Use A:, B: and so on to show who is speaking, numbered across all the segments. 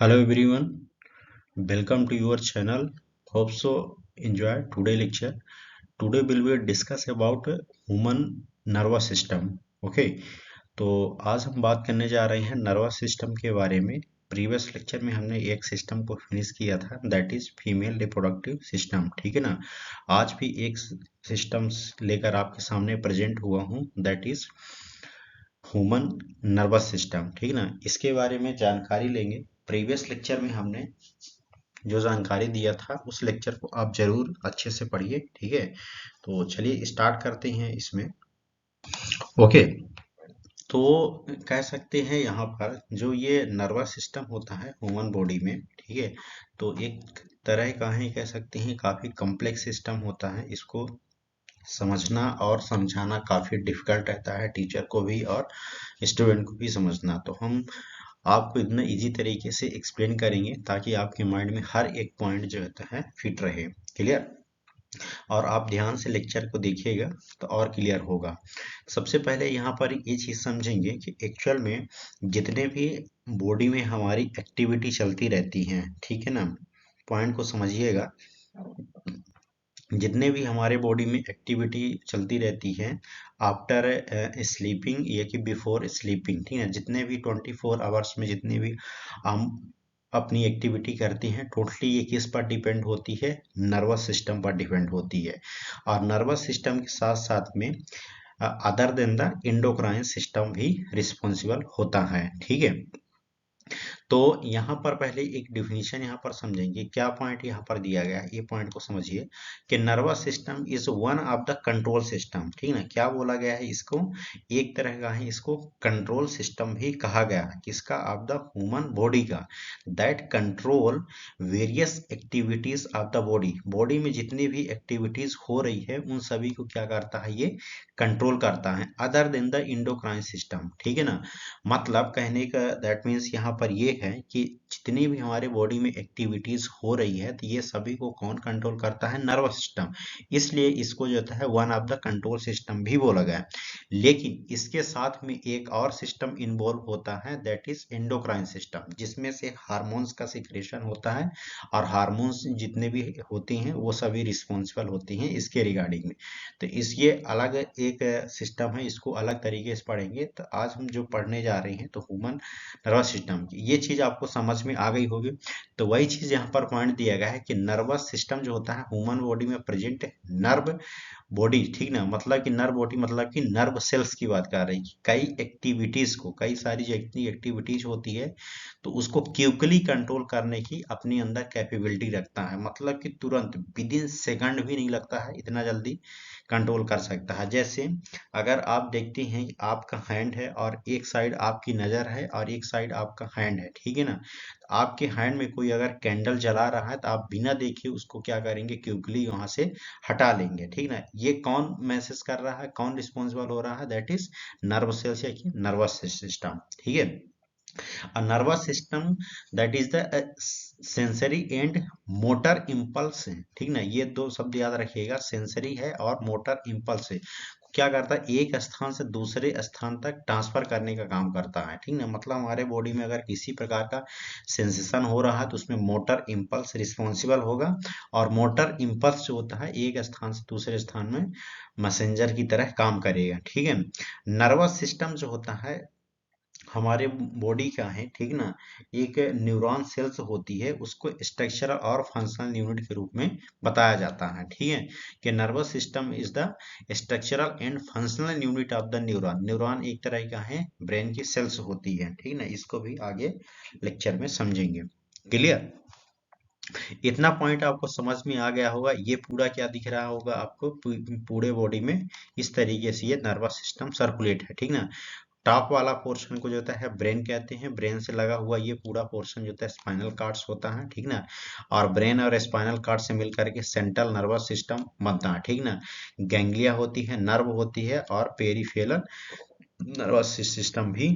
A: Hello everyone, welcome to your channel. Hope so enjoy today lecture. Today we will discuss about human nervous system. Okay, तो आज हम बात करने जा रहे हैं नर्वस सिस्टम के बारे में। प्रीवियस लेक्चर में हमने एक सिस्टम को फिनिश किया था, that is female reproductive system. ठीक है ना। आज भी एक सिस्टम लेकर आपके सामने प्रेजेंट हुआ हूँ, that is human nervous system. ठीक है ना। इसके बारे में जानकारी लेंगे। प्रीवियस लेक्चर में हमने जो जानकारी दिया था उस लेक्चर को आप जरूर अच्छे से पढ़िए। ठीक है, तो चलिए स्टार्ट करते हैं इसमें। ओके, तो कह सकते हैं यहाँ पर जो ये नर्वस सिस्टम होता है ह्यूमन बॉडी में, ठीक है, तो एक तरह का है, कह सकते हैं काफी कॉम्प्लेक्स सिस्टम होता है। इसको समझना और समझाना काफी डिफिकल्ट रहता है, टीचर को भी और स्टूडेंट को भी समझना। तो हम आपको इतना इजी तरीके से एक्सप्लेन करेंगे ताकि आपके माइंड में हर एक पॉइंट जो होता है फिट रहे। क्लियर? और आप ध्यान से लेक्चर को देखिएगा तो और क्लियर होगा। सबसे पहले यहाँ पर ये चीज समझेंगे कि एक्चुअल में जितने भी बॉडी में हमारी एक्टिविटी चलती रहती हैं, ठीक है ना, पॉइंट को समझिएगा। जितने भी हमारे बॉडी में एक्टिविटी चलती रहती है आफ्टर स्लीपिंग या कि बिफोर स्लीपिंग, ठीक है, जितने भी 24 आवर्स में जितने भी हम अपनी एक्टिविटी करते हैं, टोटली ये किस पर डिपेंड होती है? नर्वस सिस्टम पर डिपेंड होती है। और नर्वस सिस्टम के साथ साथ में other than the endocrine system भी रिस्पॉन्सिबल होता है। ठीक है, तो यहाँ पर पहले एक डिफिनीशन यहाँ पर समझेंगे। क्या पॉइंट यहाँ पर दिया गया है, ये पॉइंट को समझिए कि nervous system is one of the control system. ठीक है ना, क्या बोला गया है इसको? एक तरह का है, इसको कंट्रोल सिस्टम भी कहा गया है। किसका? ऑफ द ह्यूमन बॉडी का, that control various activities of the body. Body में जितनी भी एक्टिविटीज हो रही है उन सभी को क्या करता है? ये कंट्रोल करता है, other than the endocrine system. ठीक है ना, मतलब कहने का दैट मीन्स यहाँ पर ये है कि जितनी भी हमारे बॉडी में एक्टिविटीज हो रही है तो ये सभी को कौन कंट्रोल करता है? Nervous system. इसलिए इसको जो है one of the control system भी बोला गया है। लेकिन इसके साथ में एक और सिस्टम इन्वॉल्व होता है, दैट इज एंडोक्राइन सिस्टम, जिसमें से हार्मोन्स का सिक्रेशन होता है। और हार्मोन्स जितने भी होते हैं वो सभी रिस्पॉन्सिबल होती हैं इसके रिगार्डिंग में। तो इस ये अलग एक सिस्टम है, इसको अलग तरीके से पढ़ेंगे। तो आज हम जो पढ़ने जा रहे हैं तो ह्यूमन नर्वस सिस्टम की ये चीज आपको समझ में आ गई होगी। तो वही चीज यहाँ पर पॉइंट दिया गया है कि नर्वस सिस्टम जो होता है ह्यूमन बॉडी में प्रेजेंट नर्व बॉडी, ठीक ना, मतलब कि नर्व बॉडी मतलब कि नर्व सेल्स की बात कर रही है। कई एक्टिविटीज को, कई सारी जो इतनी एक्टिविटीज होती है तो उसको क्विकली कंट्रोल करने की अपने अंदर कैपेबिलिटी रखता है। मतलब कि तुरंत विद इन सेकंड भी नहीं लगता है, इतना जल्दी कंट्रोल कर सकता है। जैसे अगर आप देखते हैं कि आपका हैंड है और एक साइड आपकी नज़र है और एक साइड आपका हैंड है, ठीक है ना, तो आपके हैंड में कोई अगर कैंडल जला रहा है तो आप बिना देखे उसको क्या करेंगे? क्विकली वहां से हटा लेंगे। ठीक ना, ये कौन मैसेज कर रहा है, कौन रिस्पॉन्सिबल हो रहा है? दैट इज नर्व सेल्स या कि नर्वस सिस्टम। ठीक है, a nervous system that is the sensory and motor impulse है। ठीक ना, ये दो शब्द याद रखिएगा, सेंसरी है और मोटर इम्पल्स है। क्या करता है? एक स्थान से दूसरे स्थान तक ट्रांसफर करने का काम करता है। ठीक ना, मतलब हमारे बॉडी में अगर किसी प्रकार का सेंसेशन हो रहा है तो उसमें मोटर इम्पल्स रिस्पॉन्सिबल होगा। और मोटर इम्पल्स जो होता है एक स्थान से दूसरे स्थान में मैसेंजर की तरह काम करेगा। ठीक है, नर्वस सिस्टम जो होता है हमारे बॉडी का है, ठीक ना, एक न्यूरॉन सेल्स होती है, उसको स्ट्रक्चरल और फंक्शनल यूनिट के रूप में बताया जाता है। ठीक है, कि nervous system is the structural and functional unit of the neuron. Neuron एक तरह का है ब्रेन की सेल्स होती है। ठीक ना, इसको भी आगे लेक्चर में समझेंगे। क्लियर? इतना पॉइंट आपको समझ में आ गया होगा। ये पूरा क्या दिख रहा होगा आपको? पूरे बॉडी में इस तरीके से ये नर्वस सिस्टम सर्कुलेट है। ठीक ना, टॉप वाला पोर्शन को जो होता है ब्रेन कहते हैं, ब्रेन से लगा हुआ ये पूरा पोर्शन जो होता है स्पाइनल कार्ड्स होता है। ठीक ना, और ब्रेन और स्पाइनल कार्ड से मिलकर के सेंट्रल नर्वस सिस्टम बनता है। ठीक ना, गैंग्लिया होती है, नर्व होती है और पेरिफेरल नर्वस सिस्टम भी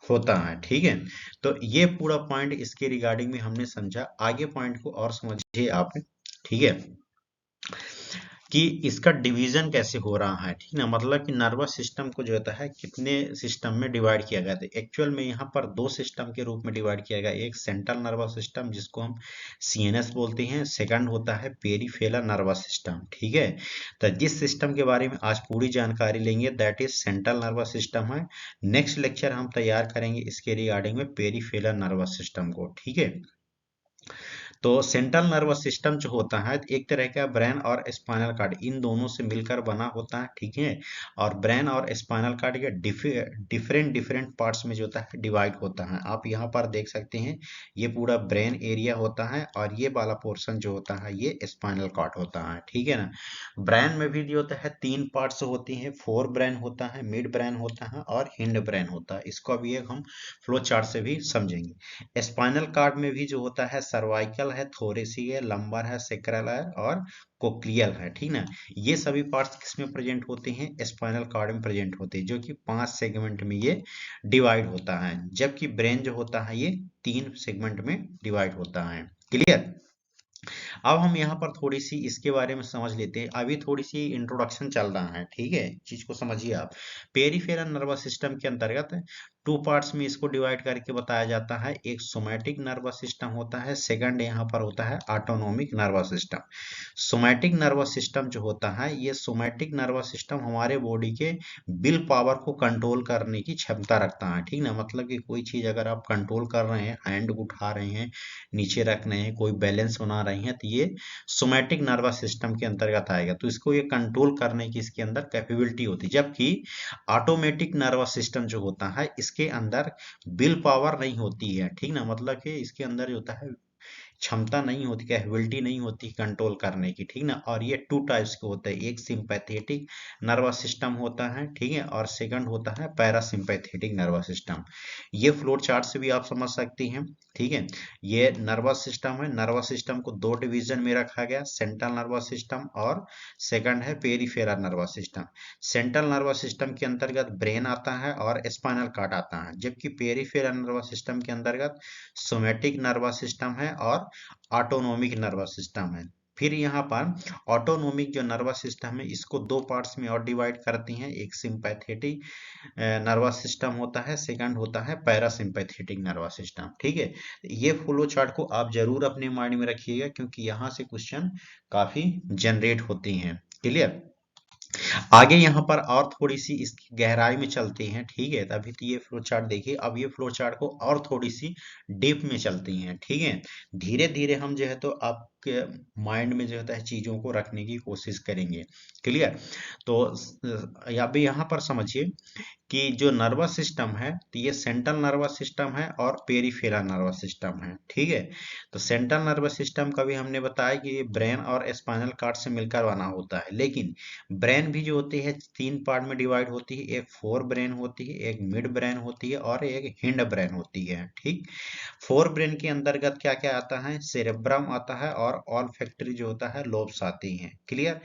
A: होता है। ठीक है, तो ये पूरा पॉइंट इसके रिगार्डिंग में हमने समझा। आगे पॉइंट को और समझिए आप। ठीक है, कि इसका डिवीजन कैसे हो रहा है, ठीक ना, मतलब कि नर्वस सिस्टम को जो होता है कितने सिस्टम में डिवाइड किया गया था। एक्चुअल में यहाँ पर दो सिस्टम के रूप में डिवाइड किया गया, एक सेंट्रल नर्वस सिस्टम जिसको हम सीएनएस बोलते हैं, सेकंड होता है पेरिफेरल नर्वस सिस्टम, ठीक है। तो जिस सिस्टम के बारे में आज पूरी जानकारी लेंगे that is central nervous system है। नेक्स्ट लेक्चर हम तैयार करेंगे इसके रिगार्डिंग में पेरिफेरल नर्वस सिस्टम को, ठीक है। तो सेंट्रल नर्वस सिस्टम जो होता है एक तरह का ब्रेन और स्पाइनल कार्ड इन दोनों से मिलकर बना होता है, ठीक है। और ब्रेन और स्पाइनल कार्ड के डिफरेंट डिफरेंट पार्ट्स में जो होता है डिवाइड होता है। आप यहाँ पर देख सकते हैं ये पूरा ब्रेन एरिया होता है और ये वाला पोर्शन जो होता है ये स्पाइनल कार्ड होता है, ठीक है ना। ब्रेन में भी जो होता है तीन पार्ट्स होती हैं, फोर ब्रेन होता है, मिड ब्रेन होता है और हिंड ब्रेन होता है। इसको अभी एक हम फ्लो चार्ट से भी समझेंगे। स्पाइनल कार्ड में भी जो होता है सर्वाइकल है, थोरेसी है, लंबर है, सेक्रल है और कोक्लियल है, ठीक ना। ये सभी पार्ट्स किसमें प्रेजेंट होते हैं, स्पाइनल कार्ड में प्रेजेंट होते हैं, जो कि 5 सेगमेंट में ये डिवाइड होता है। जबकि ब्रेन जो होता है ये 3 सेगमेंट में डिवाइड होता है। क्लियर। अब हम यहाँ पर थोड़ी सी इसके बारे में समझ लेते हैं। अभी थोड़ी सी इंट्रोडक्शन चल रहा है, ठीक है, चीज को समझिए आप। पेरिफेरल नर्वस सिस्टम के अंतर्गत टू पार्ट्स में इसको डिवाइड करके बताया जाता है। एक सोमैटिक नर्वस सिस्टम होता है, सेकंड यहाँ पर होता है autonomic nervous system. Somatic nervous system जो होता है ये सोमैटिक नर्वस सिस्टम हमारे बॉडी के विल पावर को कंट्रोल करने की क्षमता रखता है, ठीक ना। मतलब कि कोई चीज अगर आप कंट्रोल कर रहे हैं, हैंड उठा रहे हैं, नीचे रख रहे हैं, कोई बैलेंस बना रहे हैं, तो ये सोमैटिक नर्वस सिस्टम के अंतर्गत आएगा। तो इसको ये कंट्रोल करने की इसके अंदर कैपेबिलिटी होती है। जबकि ऑटोमेटिक नर्वस सिस्टम जो होता है इसके अंदर विल पावर नहीं होती है, ठीक ना। मतलब कि इसके अंदर जो होता है क्षमता नहीं होती, कैपेबिलिटी नहीं होती कंट्रोल करने की, ठीक ना। और ये टू टाइप्स के होते हैं, एक सिंपैथेटिक नर्वस सिस्टम होता है, ठीक है, और सेकंड होता है पैरासिम्पैथेटिक नर्वस सिस्टम। ये फ्लोर चार्ट से भी आप समझ सकती हैं, ठीक है। ये नर्वस सिस्टम है, नर्वस सिस्टम को दो डिवीजन में रखा गया, सेंट्रल नर्वस सिस्टम और सेकंड है peripheral nervous system. Central nervous system के अंतर्गत ब्रेन आता है और स्पाइनल कार्ड आता है, जबकि पेरिफेरल नर्वस सिस्टम के अंतर्गत सोमैटिक नर्वस सिस्टम है और ऑटोनोमिक नर्वस सिस्टम है। फिर यहाँ पर ऑटोनोमिक जो नर्वस सिस्टम है इसको दो पार्ट्स में और डिवाइड करती हैं। एक सिंपैथेटिक नर्वस सिस्टम होता है, सेकंड होता है पैरासिम्पैथेटिक नर्वस सिस्टम, ठीक है। ये फ्लो चार्ट को आप जरूर अपने माइंड में रखिएगा क्योंकि यहाँ से क्वेश्चन काफी जनरेट होते हैं। क्लियर। आगे यहाँ पर और थोड़ी सी इसकी गहराई में चलते हैं, ठीक है। अभी तो ये फ्लो चार्ट देखिए, अब ये फ्लो चार्ट को और थोड़ी सी डीप में चलते हैं, ठीक है। धीरे धीरे हम जो है तो आपके माइंड में जो होता है चीजों को रखने की कोशिश करेंगे। क्लियर। तो अभी यहाँ पर समझिए कि जो नर्वस सिस्टम है तो ये सेंट्रल नर्वस सिस्टम है और पेरिफेरल नर्वस सिस्टम है, ठीक है। तो सेंट्रल नर्वस सिस्टम का भी हमने बताया कि ये ब्रेन और स्पाइनल कार्ड से मिलकर बना होता है। लेकिन ब्रेन भी जो होती है तीन पार्ट में डिवाइड होती है, एक फोर ब्रेन होती है, एक मिड ब्रेन होती है और एक हिंड ब्रेन होती है, ठीक। फोर ब्रेन के अंतर्गत क्या क्या आता है, सेरेब्रम आता है और ऑल फैक्ट्री जो होता है लोब्स आती हैं। क्लियर।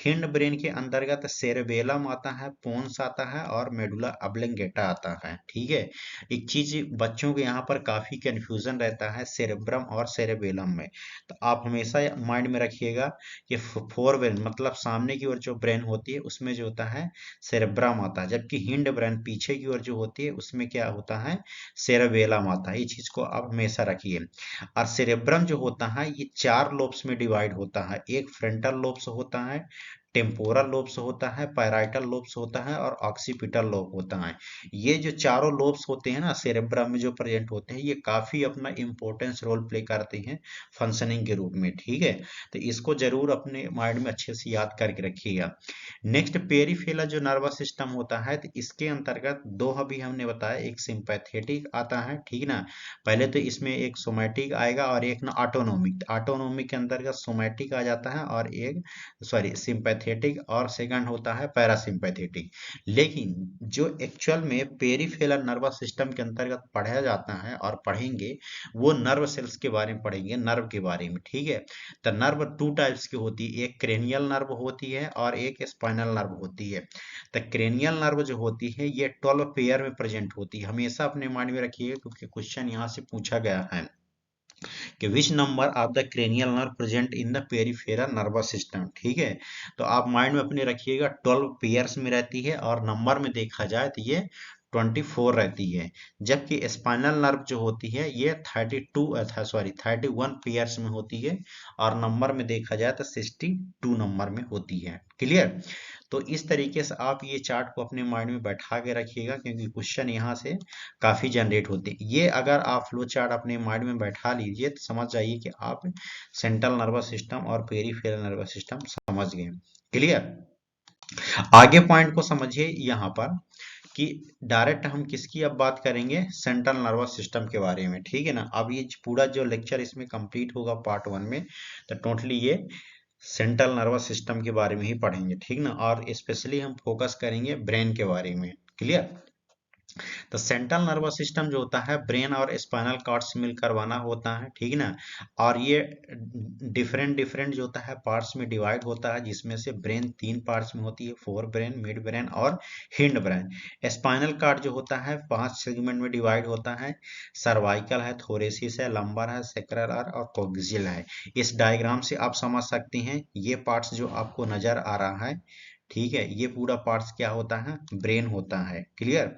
A: हिंड ब्रेन के अंतर्गत सेरेबेलम आता है, पोन्स आता है और मेडुला ऑब्लिंगेटा आता है, ठीक है। एक चीज बच्चों के यहाँ पर काफी कंफ्यूजन रहता है सेरेब्रम और सेरेबेलम में। तो आप हमेशा माइंड में रखिएगा कि फोर ब्रेन मतलब सामने की ओर जो ब्रेन होती है उसमें जो होता है सेरेब्रम आता है, जबकि हिंड ब्रेन पीछे की ओर जो होती है उसमें क्या होता है, सेरेबेलम आता है। ये चीज को आप हमेशा रखिए। और सेरेब्रम जो होता है ये चार लोब्स में डिवाइड होता है। एक फ्रंटल लोब्स होता है, टेम्पोरल लोब्स होता है, पैराइटल लोब्स होता है और ऑक्सीपिटल लोब होता है। ये जो चारों लोब्स होते हैं ना सेरेब्रम में जो प्रेजेंट होते हैं ये काफी अपना इंपॉर्टेंस रोल प्ले करते हैं फंक्शनिंग के रूप में, ठीक है। तो इसको जरूर अपने माइंड में अच्छे से याद करके रखिएगा। नेक्स्ट पेरिफेरल जो नर्वस सिस्टम होता है तो इसके अंतर्गत दो अभी हमने बताया, एक सिंपैथेटिक आता है, ठीक ना। पहले तो इसमें एक सोमैटिक आएगा और एक ना ऑटोनोमिक। ऑटोनोमिक के अंतर्गत सोमैटिक आ जाता है और एक सॉरी सिंपैथेटिक और सेकंड होता है पैरासिम्पैथेटिक। लेकिन जो एक्चुअल में पेरिफेरल नर्वस सिस्टम के अंतर्गत पढ़ा जाता है और पढ़ेंगे वो नर्व सेल्स के बारे में पढ़ेंगे, नर्व के बारे में, ठीक है। तो नर्व टू टाइप्स की होती है, एक क्रेनियल नर्व होती है और एक स्पाइनल नर्व होती है। तो क्रेनियल नर्व जो होती है ये 12 पेयर में प्रेजेंट होती है। हमेशा अपने माइंड में रखिए क्योंकि क्वेश्चन यहाँ से पूछा गया है कि which number of the cranial nerve present in the peripheral nervous system. ठीक है, तो आप माइंड में अपने रखिएगा 12 पेयर्स में रहती है, और नंबर में देखा जाए तो ये 24 रहती है, जबकि स्पाइनल नर्व जो होती है ये 31 पेयर्स में होती है, और नंबर में देखा जाए तो 62 नंबर में होती है। क्लियर? तो इस तरीके से आप ये चार्ट को अपने माइंड में बैठा के रखिएगा, क्योंकि क्वेश्चन यहाँ से काफी जनरेट होते हैं। ये अगर आप फ्लो चार्ट अपने माइंड में बैठा लीजिए तो समझ जाइए कि आप सेंट्रल नर्वस सिस्टम और पेरिफेरल नर्वस सिस्टम समझ गए। क्लियर? आगे पॉइंट को समझिए यहाँ पर कि डायरेक्ट हम किसकी अब बात करेंगे, सेंट्रल नर्वस सिस्टम के बारे में। ठीक है ना, अब ये पूरा जो लेक्चर इसमें कंप्लीट होगा पार्ट 1 में, तो टोटली ये सेंट्रल नर्वस सिस्टम के बारे में ही पढ़ेंगे। ठीक ना, और स्पेशली हम फोकस करेंगे ब्रेन के बारे में। क्लियर? तो सेंट्रल नर्वस सिस्टम जो होता है ब्रेन और स्पाइनल कॉर्ड से मिलकर बना होता है। ठीक ना, और ये डिफरेंट डिफरेंट जो होता है पार्ट्स में डिवाइड होता है, जिसमें से ब्रेन 3 पार्ट्स में होती है, फोर ब्रेन, मिड ब्रेन और हिंड ब्रेन। स्पाइनल कॉर्ड जो होता है 5 सेगमेंट में डिवाइड होता है, सर्वाइकल है, थोरेसिस है, लंबर है, सेक्रल और कोक्सियल है। इस डायग्राम से आप समझ सकते हैं ये पार्ट्स जो आपको नजर आ रहा है, ठीक है, ये पूरा पार्ट्स क्या होता है, ब्रेन होता है। क्लियर?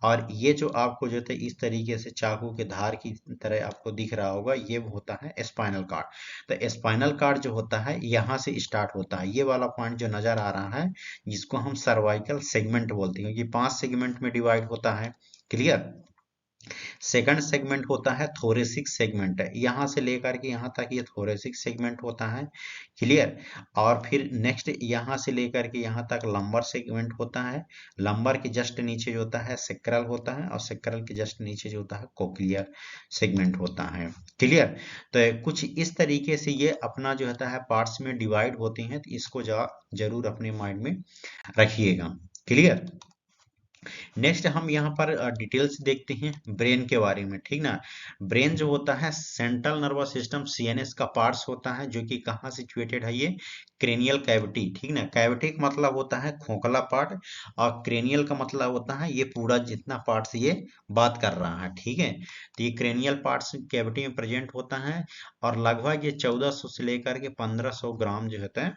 A: और ये जो आपको जो है इस तरीके से चाकू के धार की तरह आपको दिख रहा होगा, ये होता है स्पाइनल कार्ड। तो स्पाइनल कार्ड जो होता है यहाँ से स्टार्ट होता है, ये वाला पॉइंट जो नजर आ रहा है जिसको हम सर्वाइकल सेगमेंट बोलते हैं, क्योंकि 5 सेगमेंट में डिवाइड होता है। क्लियर? सेकंड सेगमेंट होता है थोरेसिक सेगमेंट, यहाँ से लेकर के यहाँ तक ये थोरेसिक सेगमेंट होता है। क्लियर? और फिर नेक्स्ट यहाँ से लेकर के यहाँ तक लंबर सेगमेंट होता है, लंबर के जस्ट नीचे जो होता है सेक्रल होता है, और सेक्रल के जस्ट नीचे जो होता है कोक्लियर सेगमेंट होता है। क्लियर? तो कुछ इस तरीके से ये अपना जो होता है पार्ट्स में डिवाइड होते हैं, तो इसको जरूर अपने माइंड में रखिएगा। क्लियर? नेक्स्ट हम यहाँ पर डिटेल्स देखते हैं ब्रेन के बारे में। ठीक ना, ब्रेन जो होता है सेंट्रल नर्वस सिस्टम सीएनएस का पार्ट्स होता है, जो कि कहाँ सिचुएटेड है, ये क्रेनियल कैविटी। ठीक ना, कैविटी का मतलब होता है खोखला पार्ट, और क्रेनियल का मतलब होता है ये पूरा जितना पार्ट्स ये बात कर रहा है। ठीक है, तो ये क्रेनियल पार्ट्स कैविटी में प्रेजेंट होता है, और लगभग ये 1400 से लेकर के 1500 ग्राम जो होता है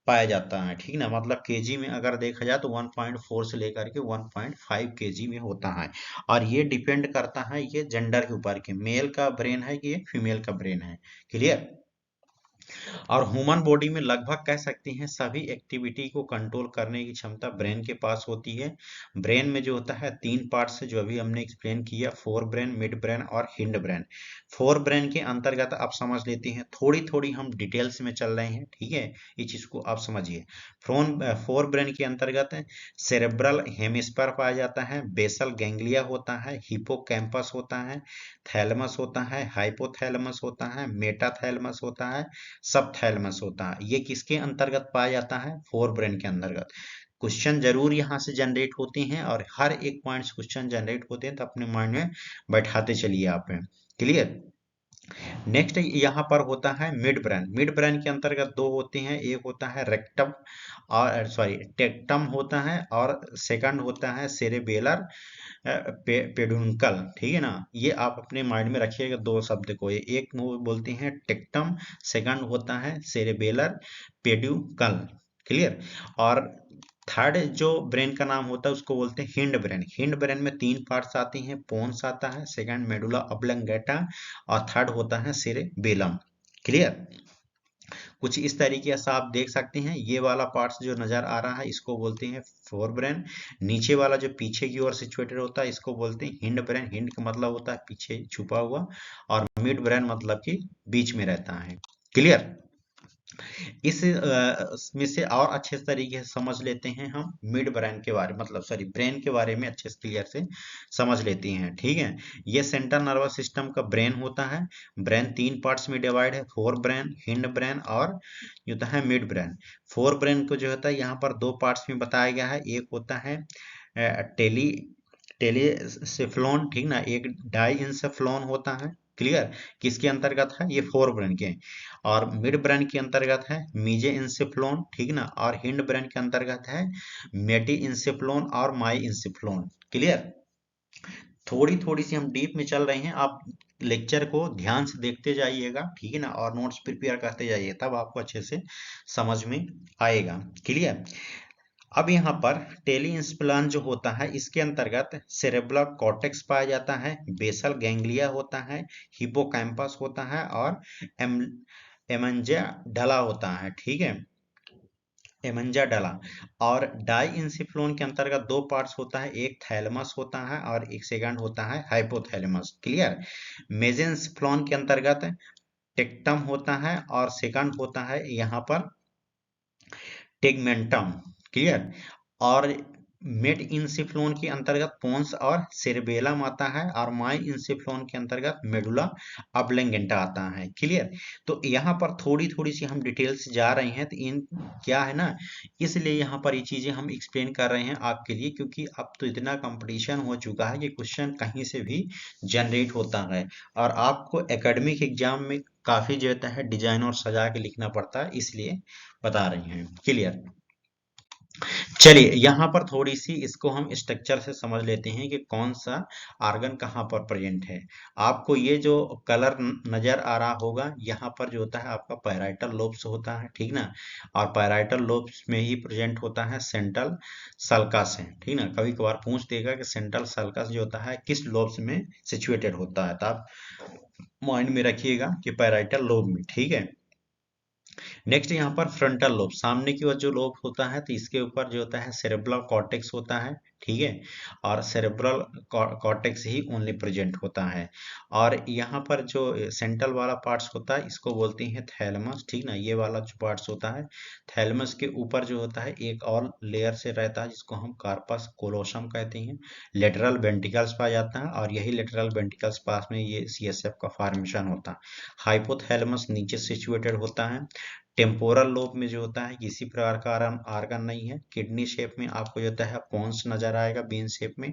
A: पाया जाता है। ठीक ना, मतलब केजी में अगर देखा जाए तो 1.4 से लेकर के 1.5 केजी में होता है, और ये डिपेंड करता है ये जेंडर के ऊपर कि मेल का ब्रेन है कि फीमेल का ब्रेन है। क्लियर? और ह्यूमन बॉडी में लगभग कह सकते हैं सभी एक्टिविटी को कंट्रोल करने की क्षमता ब्रेन के पास होती है। ब्रेन में जो होता है 3 पार्ट्स है, जो अभी हमने एक्सप्लेन किया, फोर ब्रेन, मिड ब्रेन और हिंड ब्रेन। फोर ब्रेन के अंतर्गत आप समझ लेते हैं, थोड़ी थोड़ी हम डिटेल्स में चल रहे हैं। ठीक है, ये चीज को आप समझिए। फोर ब्रेन के अंतर्गत सेरेब्रल हेमिस्फीयर पाया जाता है, बेसल गैंग्लिया होता है, हिपोकैम्पस होता है, थैलेमस होता है, हाइपोथैलेमस होता है, मेटाथैलेमस होता है, सब थैलेमस होता है। ये किसके अंतर्गत पाया जाता है, फोर ब्रेन के अंतर्गत। क्वेश्चन जरूर यहाँ से जनरेट होते हैं, और हर एक पॉइंट क्वेश्चन जनरेट होते हैं, तो अपने माइंड में बैठाते चलिए आप। क्लियर? नेक्स्ट यहाँ पर होता है मिड ब्रेन। मिड ब्रेन के अंतर्गत दो होते हैं, एक होता है रेक्टम और सॉरी टेक्टम होता है, और सेकंड होता है सेरेबेलर पेडुनकल। ठीक है ना, ये आप अपने माइंड में रखिएगा दो शब्द को, एक बोलते हैं टेक्टम, सेकंड होता है सेरेबेलर पेडुकल। क्लियर? और थर्ड जो ब्रेन का नाम होता है उसको बोलते हैं हिंड ब्रेन। हिंड ब्रेन में 3 पार्ट्स आते हैं, पोन्स आता है, सेकंड मेडुला ऑब्लंगेटा, और थर्ड होता है सेरेबेलम। क्लियर? कुछ इस तरीके से आप देख सकते हैं, ये वाला पार्ट्स जो नजर आ रहा है इसको बोलते हैं फोर ब्रेन। नीचे वाला जो पीछे की ओर सिचुएटेड होता है इसको बोलते हैं हिंड ब्रेन। हिंड का मतलब होता है पीछे छुपा हुआ, और मिड ब्रेन मतलब कि बीच में रहता है। क्लियर? इसमें से और अच्छे तरीके से समझ लेते हैं हम मिड ब्रेन के बारे मतलब सॉरी ब्रेन के बारे में अच्छे से क्लियर से समझ लेते हैं। ठीक है, ये सेंट्रल नर्वस सिस्टम का ब्रेन होता है। ब्रेन 3 पार्ट्स में डिवाइड है, फोर ब्रेन, हिंड ब्रेन और जो होता है मिड ब्रेन। फोर ब्रेन को जो होता है यहाँ पर 2 पार्ट्स में बताया गया है, एक होता है टेली टेलीसेफ्लोन। ठीक ना, एक डाइंसेफ्लोन होता है। क्लियर? किसके अंतर्गत है, ये फोर ब्रेन के। और मिड ब्रेन के अंतर्गत है मीजे इंसेफ्लोन। ठीक ना, और हिंड ब्रेन के अंतर्गत है मेटी इंसेफ्लोन और माई इंसेफ्लोन। क्लियर? थोड़ी थोड़ी सी हम डीप में चल रहे हैं, आप लेक्चर को ध्यान से देखते जाइएगा, ठीक है ना, और नोट्स प्रिपेयर करते जाइए, तब आपको अच्छे से समझ में आएगा। क्लियर। अब यहाँ पर टेली इंस्प्लान जो होता है, इसके अंतर्गत सेरेब्रल कॉर्टेक्स पाया जाता है, बेसल गैंग्लिया होता है, हिपोकैम्पस होता है और एम एमेंजा डला होता है, ठीक है, एमेंजा डला। और डाई इंसिफ्लोन के अंतर्गत दो पार्ट्स होता है, एक थैलेमस होता है और एक सेकंड होता है हाइपोथैलेमस। क्लियर। मेसेंसिफ्लोन के अंतर्गत टेक्टम होता है और सेकंड होता है यहाँ पर टेगमेंटम। क्लियर। और मेड इंसिफ्लोन के अंतर्गत पोन्स और सेरेबेलम आता है और माई इंसिफ्लोन के अंतर्गत मेडुला ऑब्लंगेंटा आता है। क्लियर। तो यहाँ पर थोड़ी थोड़ी सी हम डिटेल्स जा रहे हैं, तो इन क्या है ना, इसलिए यहाँ पर ये चीजें हम एक्सप्लेन कर रहे हैं आपके लिए, क्योंकि अब तो इतना कंपटीशन हो चुका है कि क्वेश्चन कहीं से भी जनरेट होता है और आपको एकेडमिक एग्जाम में काफी जो होता है डिजाइन और सजा के लिखना पड़ता है, इसलिए बता रहे हैं। क्लियर। चलिए यहाँ पर थोड़ी सी इसको हम स्ट्रक्चर से समझ लेते हैं कि कौन सा आर्गन कहाँ पर प्रेजेंट है। आपको ये जो कलर नजर आ रहा होगा, यहाँ पर जो होता है आपका पैराइटल लोब्स होता है, ठीक ना, और पैराइटल लोब्स में ही प्रेजेंट होता है सेंट्रल सल्कस है, ठीक ना। कभी कभार पूछ देगा कि सेंट्रल सल्कस जो होता है किस लोब्स में सिचुएटेड होता है, तो आप माइंड में रखिएगा कि पैराइटल लोब में, ठीक है। नेक्स्ट यहाँ पर फ्रंटल लोब, सामने की ओर जो लोब होता है, तो इसके ऊपर जो होता है सेरेब्रल कॉर्टेक्स होता है, ठीक है, और सेरेब्रल कॉर्टेक्स ही ओनली प्रेजेंट होता है। और यहाँ पर जो सेंट्रल वाला पार्ट्स होता है, इसको बोलते हैं थैलेमस, ठीक ना, ये वाला जो पार्ट्स होता है, थैलेमस के ऊपर जो होता है एक और लेयर से रहता है, जिसको हम कार्पस कोलोसम कहते हैं। लेटरल वेंट्रिकल्स पाया जाता है और यही लेटरल वेंट्रिकल्स पास में ये सीएसएफ का फॉर्मेशन होता है। हाइपोथैलेमस नीचे सिचुएटेड होता है। टेम्पोरल लोब में जो होता है किसी प्रकार का आर्गन नहीं है। किडनी शेप में आपको जो होता है पोन्स नजर आएगा, बीन शेप में।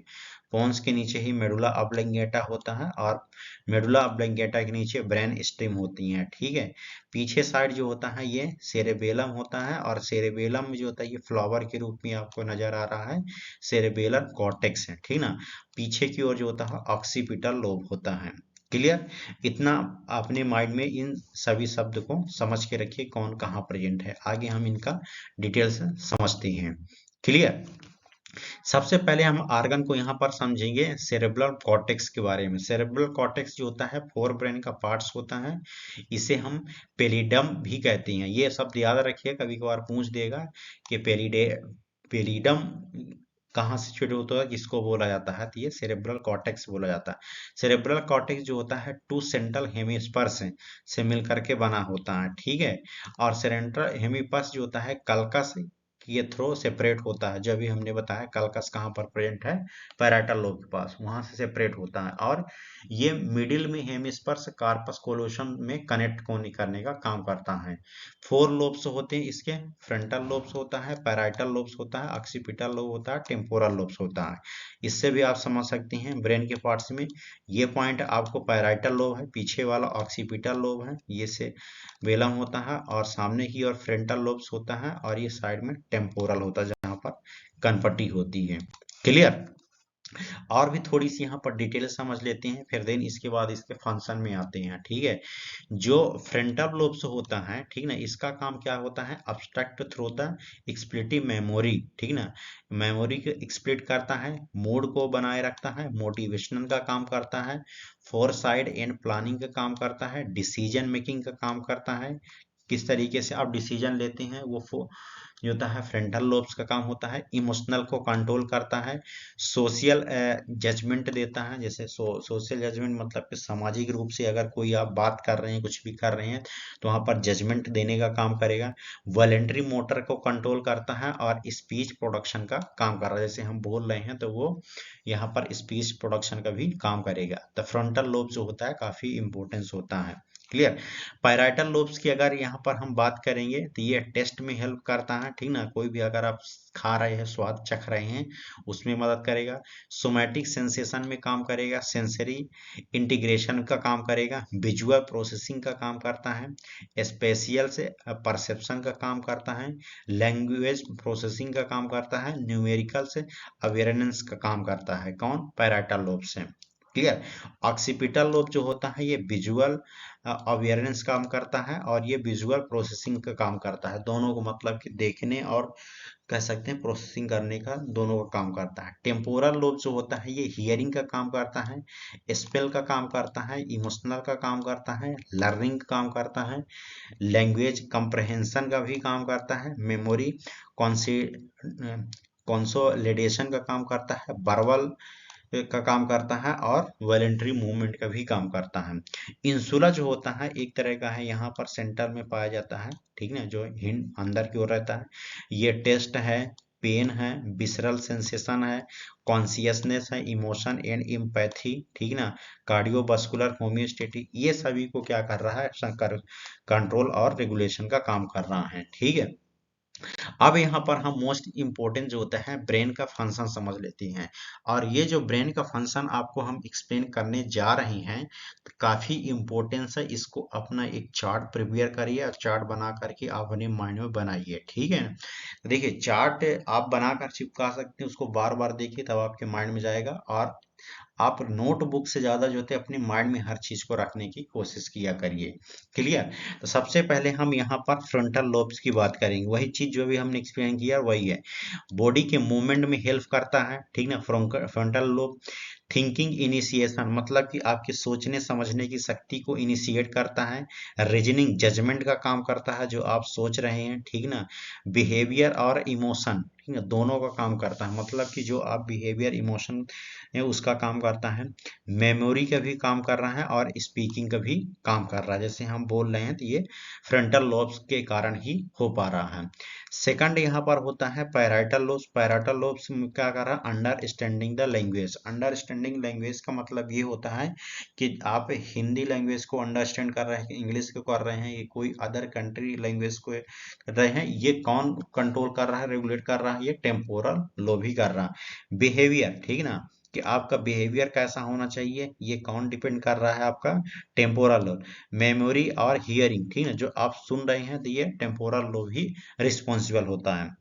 A: पोन्स के नीचे ही मेडुला ऑब्लंगेटा होता है और मेडुला ऑब्लंगेटा के नीचे ब्रेन स्टेम होती है, ठीक है। पीछे साइड जो होता है ये सेरेबेलम होता है और सेरेबेलम में जो होता है ये फ्लावर के रूप में आपको नजर आ रहा है, सेरेबेलर कॉर्टेक्स है, ठीक ना। पीछे की ओर जो होता है ऑक्सीपिटल लोब होता है। क्लियर। इतना अपने माइंड में इन सभी शब्द को समझ के रखिए कौन कहाँ प्रेजेंट है, आगे हम इनका डिटेल से समझते हैं। क्लियर। सबसे पहले हम आर्गन को यहाँ पर समझेंगे सेरेब्रल कॉर्टेक्स के बारे में। सेरेब्रल कॉर्टेक्स जो होता है फोर ब्रेन का पार्ट्स होता है, इसे हम पेलिडम भी कहते हैं। ये शब्द याद रखिए, कभी कभार पूछ देगा कि पेलिडम कहाँ से शुरू होता है, किसको बोला जाता है, तो ये सेरेब्रल कॉर्टेक्स बोला जाता है। सेरेब्रल कॉर्टेक्स जो होता है टू सेंट्रल हेमिस्फीयर्स से मिलकर के बना होता है, ठीक है। और सेंट्रल हेमिस्फीयर जो होता है कल्कस ये थ्रो सेपरेट होता है, जब भी हमने बताया कल्कस कहाँ पर प्रेजेंट है, पैराइटल लोब के पास, वहां से सेपरेट होता है। और ये मिडिल में हेमिस्फीयर से कार्पस कोलोसम में कनेक्ट करने का काम करता है। फोर लोब्स होते हैं इसके, फ्रंटल लोब्स होता है, पैराइटल लोब्स होता है, ऑक्सीपिटल लोब होता है, टेम्पोरल लोब्स होता है। इससे भी आप समझ सकते हैं ब्रेन के पार्ट्स में ये पॉइंट आपको पैराइटल लोब है, पीछे वाला ऑक्सीपिटल लोब है, ये से वेलम होता है, और सामने की ओर फ्रंटल लोब्स होता है, और ये साइड में टेम्पोरल होता है जहां पर कनपट्टी होती है। क्लियर। और भी थोड़ी सी यहाँ पर डिटेल समझ लेते हैं, फिर देन इसके बाद इसके फंक्शन में आते हैं, ठीक है। जो फ्रंटल लोब्स होता है, ठीक ना, इसका काम क्या होता है, अब्स्ट्रैक्ट थ्रू द एक्सप्लिटिव मेमोरी, ठीक ना, मेमोरी को एक्सप्लिट करता है, मूड को बनाए रखता है, मोटिवेशनल का काम करता है, फोरसाइट एंड प्लानिंग का काम करता है, डिसीजन मेकिंग का काम करता है, किस तरीके से आप डिसीजन लेते हैं वो जो होता है फ्रंटल लोब्स का काम होता है। इमोशनल को कंट्रोल करता है, सोशल जजमेंट देता है, जैसे सोशल जजमेंट मतलब कि सामाजिक रूप से अगर कोई आप बात कर रहे हैं, कुछ भी कर रहे हैं, तो वहां पर जजमेंट देने का काम करेगा। वॉलेंटरी मोटर को कंट्रोल करता है और स्पीच प्रोडक्शन का काम कर रहा है, जैसे हम बोल रहे हैं तो वो यहाँ पर स्पीच प्रोडक्शन का भी काम करेगा। तो फ्रंटल लोब जो होता है काफी इंपॉर्टेंस होता है। क्लियर। पैराइटल लोब्स की अगर यहाँ पर हम बात करेंगे तो ये टेस्ट में हेल्प करता है, ठीक ना, कोई भी अगर आप खा रहे हैं, स्वाद चख रहे हैं, उसमें मदद करेगा। सोमैटिक सेंसेशन में काम करेगा, सेंसरी इंटीग्रेशन का काम करेगा, विजुअल प्रोसेसिंग का काम करता है, स्पेशियल से परसेप्शन का काम करता है, लैंग्वेज प्रोसेसिंग का काम करता है, न्यूमेरिकल से अवेयरनेस का काम करता है। कौन, पैराइटल लोब से। क्लियर। ऑक्सीपिटल लोब जो होता है ये विजुअल अवेयरनेस काम करता है और ये विजुअल प्रोसेसिंग का काम करता है, दोनों को मतलब कि देखने और कह सकते हैं प्रोसेसिंग करने का, दोनों का काम करता है। टेम्पोरल लोब जो होता है ये हियरिंग का काम करता है, स्पेल का काम करता है, इमोशनल का काम करता है, लर्निंग का काम करता है, लैंग्वेज कंप्रहेंशन का भी काम करता है, मेमोरी कंसोलिडेशन का काम करता है, वर्बल का काम करता है और वॉलेंट्री मूवमेंट का भी काम करता है। इंसुला जो होता है एक तरह का है, यहाँ पर सेंटर में पाया जाता है, ठीक ना, जो हिंड अंदर की ओर रहता है। ये टेस्ट है, पेन है, विसरल सेंसेशन है, कॉन्सियसनेस है, इमोशन एंड इम्पैथी, ठीक ना, कार्डियोवास्कुलर होमियोस्टेटिक, ये सभी को क्या कर रहा है, कंट्रोल और रेगुलेशन का काम कर रहा है, ठीक है। अब यहाँ पर हम मोस्ट इम्पोर्टेंट जो होता है ब्रेन का फंक्शन समझ लेते हैं, और ये जो ब्रेन का फंक्शन आपको हम एक्सप्लेन करने जा रहे हैं तो काफ़ी इम्पोर्टेंस है, इसको अपना एक चार्ट प्रिपेयर करिए और चार्ट बना करके आप अपने माइंड में बनाइए, ठीक है। तो देखिए चार्ट आप बनाकर चिपका सकते हैं, उसको बार बार देखिए तब आपके माइंड में जाएगा, और आप नोटबुक से ज़्यादा जो होते हैं अपने माइंड में हर चीज़ को रखने की कोशिश किया करिए, क्लियर। तो सबसे पहले हम यहाँ पर फ्रंटल लोब्स की बात करेंगे, वही चीज़ जो भी हमने एक्सप्लेन किया वही है, बॉडी के मूवमेंट में हेल्प करता है, ठीक ना। फ्रंटल लोब थिंकिंग इनिशिएशन मतलब कि आपके सोचने समझने की शक्ति को इनिशिएट करता है, रीजनिंग जजमेंट का काम करता है, जो आप सोच रहे हैं, ठीक ना। बिहेवियर और इमोशन, ठीक है, दोनों का काम करता है, मतलब कि जो आप बिहेवियर इमोशन है उसका काम करता है। मेमोरी का भी काम कर रहा है और स्पीकिंग का भी काम कर रहा है, जैसे हम बोल रहे हैं तो ये फ्रंटल लोब्स के कारण ही हो पा रहा है। सेकंड यहाँ पर होता है पैराइटल लोब्स। पैराइटल लोब्स क्या कर रहा है, understanding the language. Understanding language का मतलब ये होता है कि आप हिंदी लैंग्वेज को अंडरस्टैंड कर रहे हैं, इंग्लिश को कर रहे हैं, ये कोई अदर कंट्री लैंग्वेज को कर रहे हैं, ये कौन कंट्रोल कर रहा है, रेगुलेट कर रहा है, ये टेम्पोरल लोब ही कर रहा है। बिहेवियर, ठीक ना, कि आपका बिहेवियर कैसा होना चाहिए, ये कौन डिपेंड कर रहा है, आपका टेम्पोरल लोब। मेमोरी और हियरिंग, ठीक है, जो आप सुन रहे हैं तो ये टेम्पोरल लोब ही रिस्पॉन्सिबल होता है।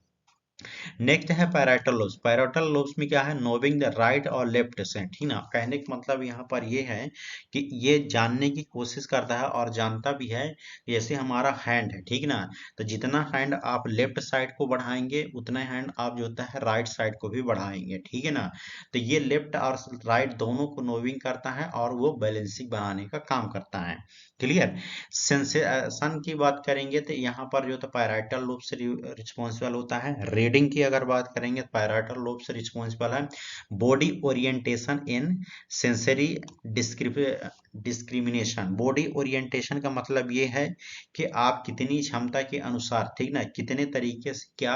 A: नेक्स्ट है पैराइटल लोब्स। पैराइटल लोब्स में क्या है, नोविंग द राइट और लेफ्ट से, ठीक ना, कहने का मतलब यहाँ पर ये है कि ये जानने की कोशिश करता है और जानता भी है, जैसे हमारा हैंड है, ठीक ना, तो जितना हैंड आप लेफ्ट साइड को बढ़ाएंगे उतना हैंड आप जो होता है राइट साइड को भी बढ़ाएंगे, ठीक है ना। तो ये लेफ्ट और राइट दोनों को नोविंग करता है और वो बैलेंसिंग बनाने का काम करता है, क्लियर। सेंसेशन की बात करेंगे तो यहाँ पर जो तो पैराइटल लोब से रिस्पॉन्सिबल होता है। रीडिंग की अगर बात करेंगे तो पैराइटल लोब से रिस्पॉन्सिबल है। बॉडी ओरिएंटेशन इन सेंसरी डिस्क्रिमिनेशन। बॉडी ओरिएंटेशन का मतलब ये है कि आप कितनी क्षमता के अनुसार, ठीक ना, कितने तरीके से क्या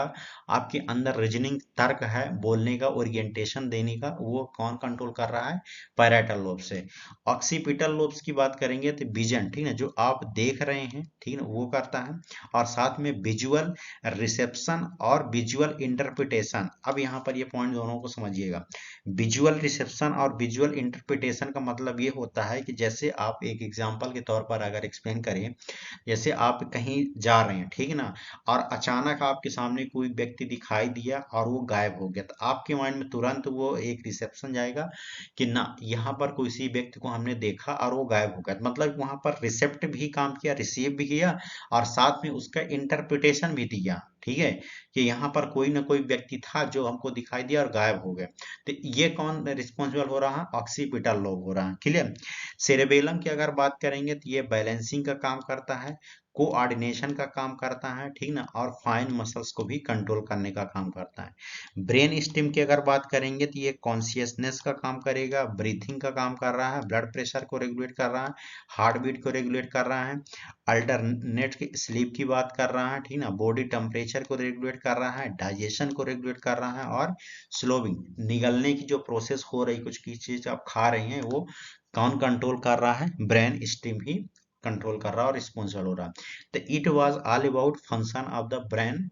A: आपके अंदर रीजनिंग तर्क है, बोलने का ओरिएंटेशन देने का, वो कौन कंट्रोल कर रहा है, पैराइटल लोब से। ऑक्सीपिटल लोब्स की बात करेंगे तो विजन, ठीक है, जो आप देख रहे हैं, ठीक है, वो करता है, और साथ में विजुअल रिसेप्शन और विजुअल इंटरप्रिटेशन। अब यहाँ पर ये पॉइंट दोनों को समझिएगा। विजुअल रिसेप्शन और विजुअल इंटरप्रिटेशन का मतलब ये होता है कि जैसे आप एक एग्जांपल के तौर पर अगर एक्सप्लेन करें, जैसे आप कहीं जा रहे हैं, ठीक है ना, और अचानक आपके सामने कोई व्यक्ति दिखाई दिया और वो गायब हो गया, तो आपके माइंड में तुरंत वो एक रिसेप्शन जाएगा कि ना यहाँ पर किसी व्यक्ति को हमने देखा और वो गायब हो गया, मतलब वहां पर रिसेप्ट भी काम किया, रिसीव भी किया, और साथ में उसका इंटरप्रिटेशन भी दिया, ठीक है, कि यहाँ पर कोई ना कोई व्यक्ति था जो हमको दिखाई दिया और गायब हो गया। तो ये कौन रिस्पॉन्सिबल हो रहा है, ऑक्सीपिटल लोब हो रहा है, क्लियर। सेरेबेलम की अगर बात करेंगे तो ये बैलेंसिंग का काम करता है, कोऑर्डिनेशन का काम करता है, ठीक ना, और फाइन मसल्स को भी कंट्रोल करने का काम करता है। ब्रेन स्टेम की अगर बात करेंगे तो ये कॉन्शियसनेस का काम करेगा, ब्रीथिंग का काम कर रहा है, ब्लड प्रेशर को रेगुलेट कर रहा है, हार्ट बीट को रेगुलेट कर रहा है, अल्टरनेट की स्लीप की बात कर रहा है, ठीक ना, बॉडी टेम्परेचर को रेगुलेट कर रहा है, डाइजेशन को रेगुलेट कर रहा है, और स्लोविंग निगलने की जो प्रोसेस हो रही, कुछ की चीज आप खा रही हैं, वो कौन कंट्रोल कर रहा है, ब्रेन स्टेम ही कंट्रोल कर रहा है और रिस्पॉन्सिबल हो रहा है। तो it was all about function of the brain.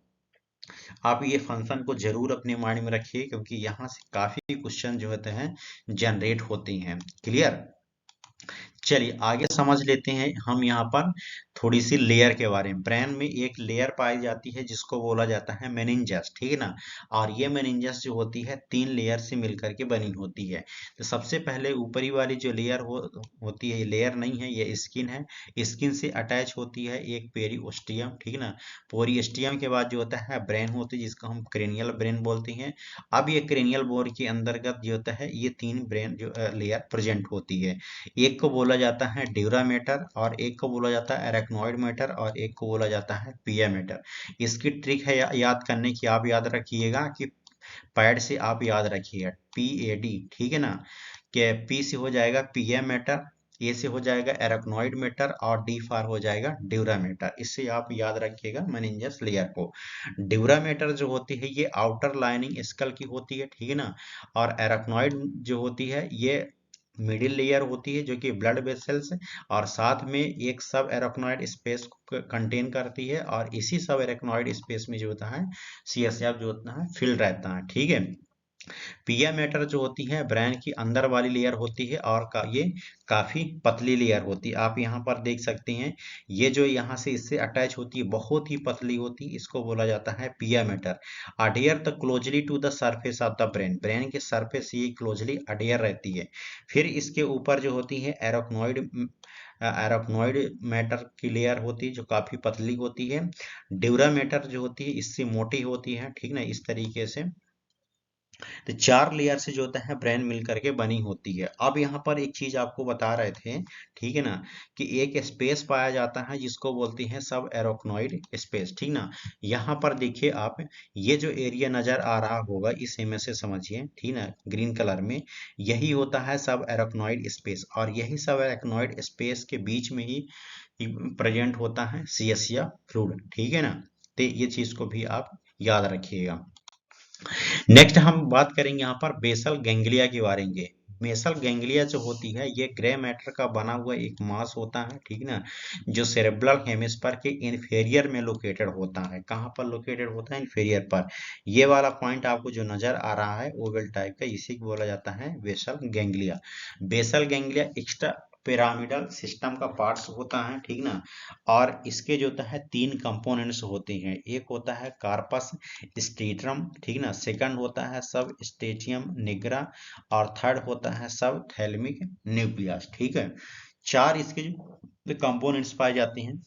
A: आप ये फंक्शन को जरूर अपने माइंड में रखिए, क्योंकि यहाँ से काफी क्वेश्चन जो होते हैं जनरेट होते हैं, क्लियर। चलिए आगे समझ लेते हैं हम यहाँ पर थोड़ी सी लेयर के बारे में। ब्रेन में एक लेयर पाई जाती है जिसको बोला जाता है मेनिंजस, ठीक है ना। और ये मेनिंजस जो होती है 3 लेयर से मिलकर के बनी होती है। तो सबसे पहले ऊपरी वाली जो लेयर होती है, ये लेयर नहीं है, ये स्किन है। स्किन से अटैच होती है एक पेरिओस्टियम, ठीक है ना। पेरिओस्टियम के बाद जो होता है ब्रेन होती है जिसको हम क्रेनियल ब्रेन बोलते हैं। अब ये क्रेनियल बोन के अंतर्गत जो होता है ये 3 ब्रेन जो लेयर प्रेजेंट होती है। एक को बोला जाता है ड्यूरा मैटर, और एक को बोला जाता है एरेक्नोइड मैटर, और एक को बोला जाता है पिया मैटर। इसकी ट्रिक है याद करने की, आप याद रखिएगा कि पैड से आप याद रखिएगा PAD, ठीक है ना। कि P से हो जाएगा पिया मैटर, ए से हो जाएगा एरेक्नोइड मैटर, और डी फार हो जाएगा ड्यूरा मैटर। इससे आप याद रखिएगा मेनिंजस लेयर को। ड्यूरा मैटर जो होती है ये आउटर लाइनिंग स्कल की होती है, ठीक है ना। और एरेक्नोइड जो होती है ये मिडिल लेयर होती है जो कि ब्लड वेसल्स और साथ में एक सब एराक्नोइड स्पेस कंटेन करती है, और इसी सब एराक्नोइड स्पेस में जो होता है CSF जो होता है फिल रहता है, ठीक है। पिया मैटर जो होती है ब्रेन की अंदर वाली लेयर होती है, और ये काफी पतली लेयर होती है। आप यहाँ पर देख सकते हैं ये जो यहाँ से इससे अटैच होती है बहुत ही पतली होती है, इसको बोला जाता है pia mater. Adhere the closely to the surface of the brain, brain के सरफेस ये क्लोजली अडेयर रहती है। फिर इसके ऊपर जो होती है एराक्नोइड मैटर की लेयर होती है जो काफी पतली होती है। ड्यूरा मैटर जो होती है इससे मोटी होती है, ठीक ना। इस तरीके से तो 4 लेयर से जो होता है ब्रेन मिल करके बनी होती है। अब यहाँ पर एक चीज आपको बता रहे थे, ठीक है ना, कि एक स्पेस पाया जाता है जिसको बोलते हैं सब एरोक्नोइड स्पेस, ठीक ना। यहाँ पर देखिए आप, ये जो एरिया नजर आ रहा होगा इस इमेज से समझिए, ठीक ना, ग्रीन कलर में, यही होता है सब एरोक्नोइड स्पेस, और यही सब एरोक्नोइड स्पेस के बीच में ही प्रेजेंट होता है सियसिया फ्लूइड, ठीक है ना। तो ये चीज को भी आप याद रखिएगा। नेक्स्ट हम बात करेंगे यहाँ पर बेसल गैंग्लिया के बारे में। बेसल गैंग्लिया जो होती है ये ग्रे मैटर का बना हुआ एक मास होता है, ठीक ना, जो सेरेब्रल हेमिस्फीयर के इंफेरियर में लोकेटेड होता है। कहाँ पर लोकेटेड होता है? इंफेरियर पर। ये वाला पॉइंट आपको जो नजर आ रहा है ओवल टाइप का, इसी को बोला जाता है basal ganglia. Basal ganglia extra pyramidal system का पार्ट्स होता है, ठीक ना। और इसके जो होता है 3 कंपोनेंट्स होते हैं। एक होता है कार्पस स्टेट्रम, ठीक ना। सेकंड होता है सब स्टेटियम निग्रा, और थर्ड होता है सब थैलेमिक न्यूक्लियस, ठीक है। 4 इसके जो कंपोनेंट्स पाए जाते हैं।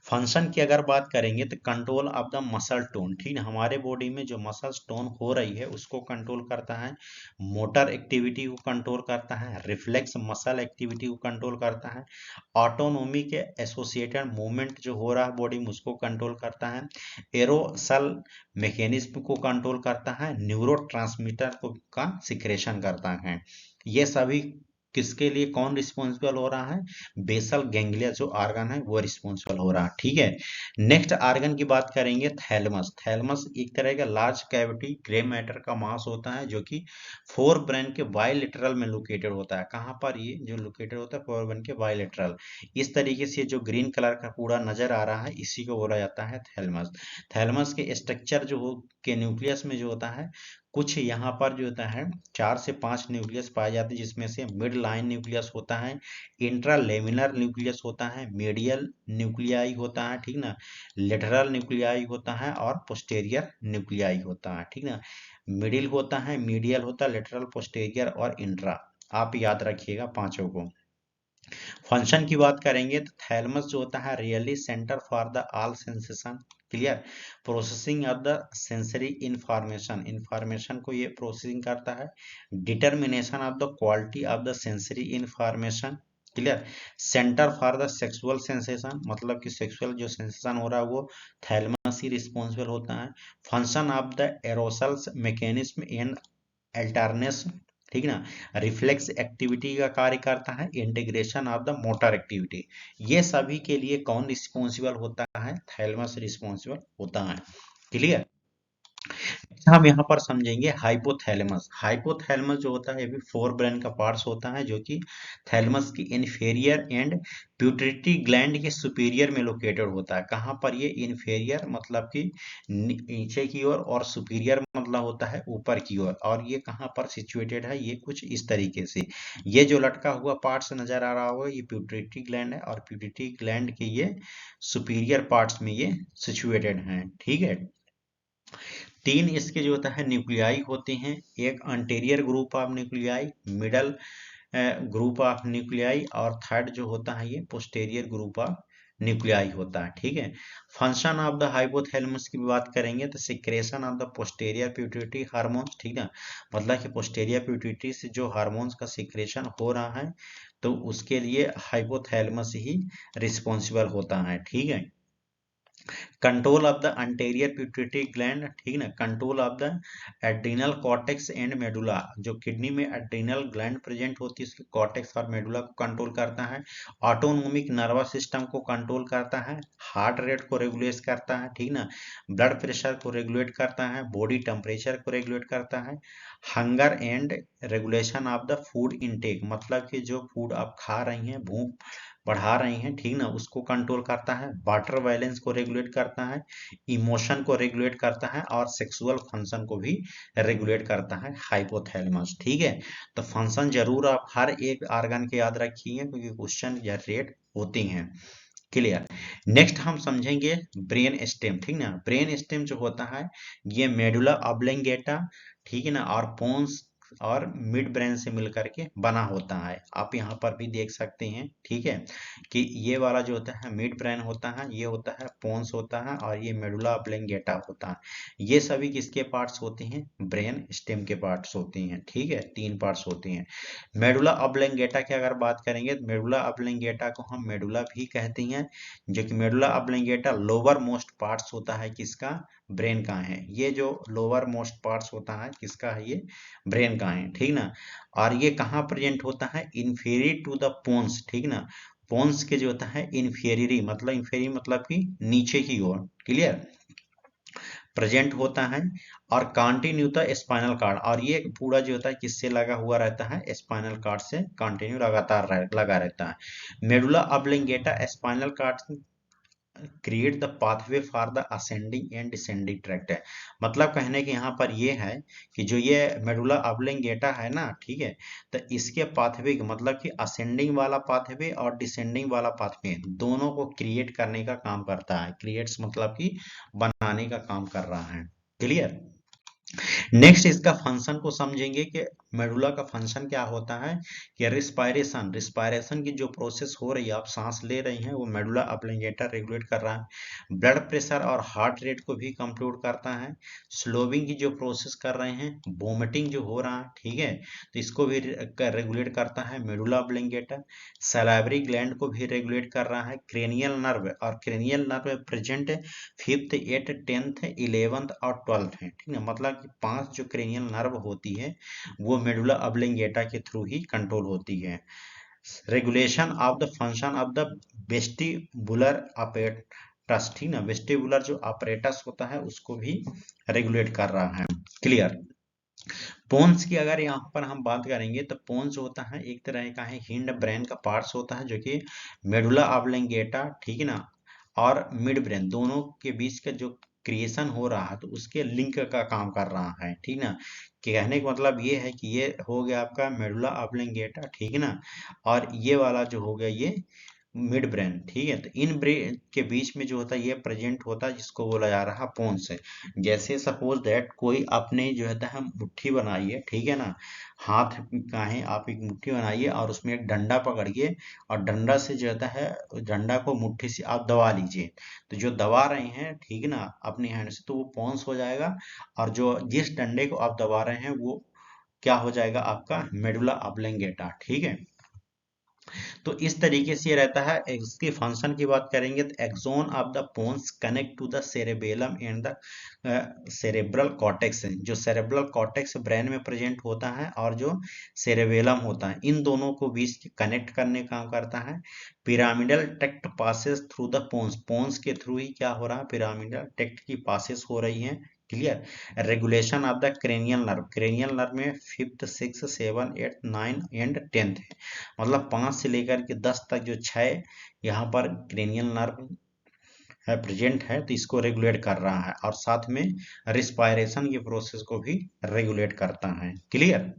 A: फंक्शन की अगर बात करेंगे तो control of the muscle tone, ठीक है। हमारे बॉडी में जो मसल टोन हो रही है उसको कंट्रोल करता है। मोटर एक्टिविटी को कंट्रोल करता है। रिफ्लेक्स मसल एक्टिविटी को कंट्रोल करता है। ऑटोनोमी के एसोसिएटेड मूवमेंट जो हो रहा है बॉडी में उसको कंट्रोल करता है। एरोसल मैकेनिज्म को कंट्रोल करता है। न्यूरोट्रांसमीटर को का सिक्रेशन करता है। ये सभी किसके लिए कौन रिस्पॉन्सिबल हो रहा है? बेसल गैंग्लिया जो ऑर्गन है वो रिस्पॉन्सिबल हो रहा है, ठीक है। नेक्स्ट ऑर्गन की बात करेंगे थैलेमस। थैलेमस एक तरह का लार्ज कैविटी ग्रे मैटर का मास होता है जो कि फोर ब्रेन के बायलेटरल में लोकेटेड होता है। कहाँ पर ये जो लोकेटेड होता है? फोर ब्रेन के बायलेटरल। इस तरीके से जो ग्रीन कलर का पूरा नजर आ रहा है इसी को बोला जाता है थैलेमस। थैलेमस के स्ट्रक्चर जो हो के न्यूक्लियस में जो होता है कुछ यहाँ पर जो होता है 4 से 5 न्यूक्लियस पाए जाते हैं, जिसमें से मिड लाइन न्यूक्लियस होता है, इंट्रालेमिनर न्यूक्लियस होता है, मीडियल न्यूक्लियाई होता है, ठीक ना, लेटरल न्यूक्लियाई होता है, और पोस्टेरियर न्यूक्लियाई होता है, ठीक ना। मिडिल होता है, मीडियल होता है, लेटरल, पोस्टेरियर और इंट्रा। आप याद रखिएगा पांचों को। फंक्शन की बात करेंगे तो थैलेमस जो होता है really centre for the all sensation, clear, processing of the sensory information, information को ये प्रोसेसिंग करता है। Determination of the quality of the sensory information, clear. Centre for the sexual sensation, मतलब कि सेक्सुअल जो सेंसेशन हो रहा है वो थैलेमस ही रिस्पॉन्सिबल होता है। Function of the arousal mechanism and alertness, ठीक ना। रिफ्लेक्स एक्टिविटी का कार्य करता है। Integration of the motor activity, ये सभी के लिए कौन रिस्पॉन्सिबल होता है? थैलेमस रिस्पॉन्सिबल होता है, क्लियर। हम यहाँ पर समझेंगे हाइपोथैलेमस। हाइपोथैलेमस जो होता है ये भी फोर ब्रेन का पार्ट्स होता है, जो कि थैलेमस की इन्फेरियर एंड प्यूटरी ग्लैंड के सुपीरियर में लोकेटेड होता है। कहाँ पर? ये इन्फेरियर मतलब कि नीचे की ओर, और सुपीरियर मतलब होता है ऊपर की ओर। और ये कहाँ पर सिचुएटेड है? ये कुछ इस तरीके से, ये जो लटका हुआ पार्ट्स नजर आ रहा होगा ये प्यूटरी ग्लैंड है, और प्यूटरी ग्लैंड के ये सुपीरियर पार्ट्स में ये सिचुएटेड हैं। ठीक है। तीन इसके जो होता है न्यूक्लियाई होते हैं, एक anterior group of nuclei, middle group of nuclei, और थर्ड जो होता है ये पोस्टेरियर ग्रुप ऑफ न्यूक्लियाई होता है। ठीक है। फंक्शन ऑफ द हाइपोथैलेमस की बात करेंगे तो secretion of the posterior pituitary hormones. ठीक है, मतलब कि पोस्टेरियर पिट्यूटरी से जो हार्मोन्स का सिक्रेशन हो रहा है तो उसके लिए हाइपोथैलेमस ही रिस्पॉन्सिबल होता है। ठीक है। Control of the anterior pituitary gland, ठीक ना, control of the adrenal cortex and medulla, जो किडनी में एड्रिनल ग्लैंड प्रेजेंट होती है उसके कॉर्टेक्स और मेडुला को कंट्रोल करता है। ऑटोनोमिक नर्वस सिस्टम को कंट्रोल करता है, हार्ट रेट को रेगुलेट करता है, ठीक ना, ब्लड प्रेशर को रेगुलेट करता है, बॉडी टेम्परेचर को रेगुलेट करता है, hunger and regulation of the food intake, मतलब कि जो फूड आप खा रही हैं, भूख बढ़ा रही हैं, ठीक ना, उसको कंट्रोल करता है, वाटर बैलेंस को रेगुलेट करता है, इमोशन को रेगुलेट करता है, और सेक्सुअल फंक्शन को भी रेगुलेट करता है हाइपोथैलेमस। ठीक है। तो फंक्शन जरूर आप हर एक ऑर्गन के याद रखिए, क्योंकि क्वेश्चन जनरेट होती हैं। क्लियर। नेक्स्ट हम समझेंगे ब्रेन स्टेम। ठीक ना, ब्रेन स्टेम जो होता है ये मेडुला ऑब्लंगेटा, ठीक है ना, और पोन्स और मिड ब्रेन से मिलकर के बना होता है। आप यहाँ पर भी देख सकते हैं, ठीक है, कि ये वाला जो होता है मिड ब्रेन होता है, ये होता है पोन्स होता है, और ये मेडुला ऑब्लंगेटा होता है। ये सभी किसके पार्ट्स होते हैं? ब्रेन स्टेम के पार्ट्स होते हैं। ठीक है, तीन पार्ट्स होते हैं। मेडुला ऑब्लंगेटा की अगर बात करेंगे तो मेडुला ऑब्लंगेटा को हम मेडुला भी कहते हैं, जो कि medulla oblongata lower most parts होता है किसका? ब्रेन का है। ये जो लोअर मोस्ट पार्ट्स होता है किसका है? ये ब्रेन का है। ठीक ना। और ये कहाँ प्रेजेंट होता है? इंफीरियर टू द पोन्स, ठीक ना, पोन्स के जो होता है इंफेरियरी मतलब कि नीचे की ओर, क्लियर, प्रेजेंट होता है। और कंटिन्यू द स्पाइनल कार्ड, और ये पूरा जो होता है किससे लगा हुआ रहता है? स्पाइनल कार्ड से कंटिन्यू लगातार लगा रहता है। Medulla oblongata spinal cord create the pathway for the ascending and descending tract है। मतलब कहने के यहाँ पर ये है कि जो ये मेडुला ऑब्लंगेटा है ना, ठीक है, तो इसके पाथवे मतलब कि असेंडिंग वाला पाथवे और डिसेंडिंग वाला पाथवे दोनों को क्रिएट करने का काम करता है। क्रिएट्स मतलब कि बनाने का काम कर रहा है। क्लियर। नेक्स्ट इसका फंक्शन को समझेंगे कि मेडुला का फंक्शन क्या होता है, कि रिस्पायरेशन, रिस्पायरेशन की जो प्रोसेस हो रही है, आप सांस ले रही हैं, वो मेडुला ऑब्लंगेटा रेगुलेट कर रहा है। ब्लड प्रेशर और हार्ट रेट को भी कंट्रोल करता है। स्लोविंग की जो प्रोसेस कर रहे हैं, वोमिटिंग जो हो रहा है, ठीक है, तो इसको भी रेगुलेट करता है मेडुला ऑब्लंगेटा। सलाइवरी ग्लैंड को भी रेगुलेट कर रहा है। क्रेनियल नर्व, और cranial nerve present fifth, eight, tenth, eleventh और ट्वेल्थ है, ठीक है, मतलब कि पांच जो क्रेनियल नर्व होती है वो मेडुला ऑब्लंगेटा के थ्रू ही कंट्रोल होती है। Regulation of the function of the vestibular apparatus, ठीक ना, वेस्टिबुलर जो अपरेटस होता है उसको भी रेगुलेट कर रहा है। क्लियर। पोन्स की अगर यहाँ पर हम बात करेंगे तो पोन्स होता है एक तरह का है हिंड ब्रेन का पार्ट्स होता है, जो कि मेडुला ऑब्लंगेटा, ठीक है ना, और मिड ब्रेन दोनों के बीच का जो क्रिएशन हो रहा है तो उसके लिंक का काम कर रहा है। ठीक ना, कहने का मतलब ये है कि ये हो गया आपका मेडुला ऑब्लंगेटा, ठीक है ना, और ये वाला जो हो गया ये मिड ब्रेन। ठीक है, तो इन ब्रेन के बीच में जो होता है ये प्रेजेंट होता है, जिसको बोला जा रहा है पोन्स है। जैसे सपोज दैट कोई अपने जो होता है मुट्ठी बनाइए, ठीक है ना, हाथ का है, आप एक मुट्ठी बनाइए और उसमें एक डंडा पकड़िए, और डंडा से जो होता है डंडा को मुट्ठी से आप दबा लीजिए, तो जो दबा रहे हैं, ठीक है ना, अपनी हैंड से, तो वो पोन्स हो जाएगा। और जो जिस डंडे को आप दबा रहे हैं वो क्या हो जाएगा? आपका मेडुला ऑब्लंगेटा। ठीक है। तो इस तरीके से ये रहता है। इसके फंक्शन की बात करेंगे तो axon of the pons connect to the cerebellum and the cerebral cortex, जो सेरेब्रल कॉर्टेक्स ब्रेन में प्रेजेंट होता है और जो सेरेबेलम होता है, इन दोनों को बीच कनेक्ट करने का काम करता है। Pyramidal tract passes through the pons, pons के थ्रू ही क्या हो रहा है? पिरामिडल टेक्ट की पासेस हो रही है। Clear. Regulation of the cranial nerve में 5th 6th 7th 8th 9th and 10th है, मतलब 5 से लेकर के 10 तक जो 6 यहाँ पर क्रेनियल नर्व है प्रेजेंट है, तो इसको रेगुलेट कर रहा है और साथ में रिस्पायरेशन की प्रोसेस को भी रेगुलेट करता है। क्लियर।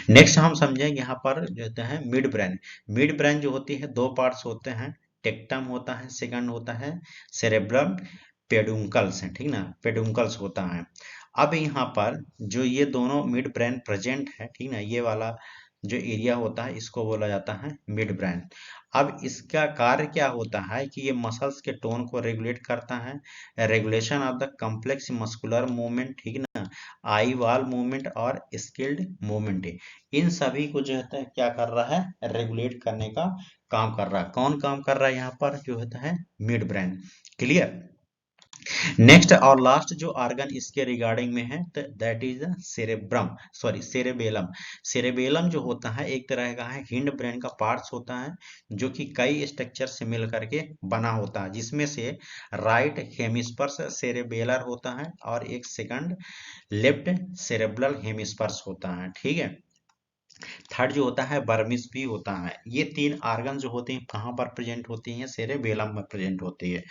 A: नेक्स्ट हम समझेंगे यहाँ पर जो होता है मिड ब्रेन। मिड ब्रेन जो होती है दो पार्ट्स होते हैं, टेक्टम होता है, सेकंड होता है सेरेब्रम पेडुंकल्स है, ठीक ना, पेडुंकल्स होता है। अब यहाँ पर जो ये दोनों मिड ब्रेन प्रेजेंट है, ठीक ना, ये वाला जो एरिया होता है इसको बोला जाता है मिड ब्रेन। अब इसका कार्य क्या होता है कि ये मसल्स के टोन को रेगुलेट करता है, regulation of the complex muscular movement, ठीक ना, आई वॉल मूवमेंट और स्किल्ड मूवमेंट, इन सभी को जो है क्या कर रहा है, रेगुलेट करने का काम कर रहा है। कौन काम कर रहा है यहाँ पर, जो होता है मिड ब्रेन। क्लियर। नेक्स्ट और लास्ट जो ऑर्गन इसके रिगार्डिंग में है दैट इज सेरेबेलम। सेरेबेलम जो होता है एक तरह का है हिंड ब्रेन का पार्ट्स होता है, जो कि कई स्ट्रक्चर से मिल करके बना होता है, जिसमें से राइट हेमिस्पर्स सेरेबेलर होता है और एक सेकंड लेफ्ट सेरेब्रल हेमिस्पर्स होता है, ठीक है। थर्ड जो होता है बर्मिस भी होता है। ये तीन ऑर्गन जो होते हैं कहाँ पर प्रेजेंट होती हैं, सेरेबेलम में प्रेजेंट होती है।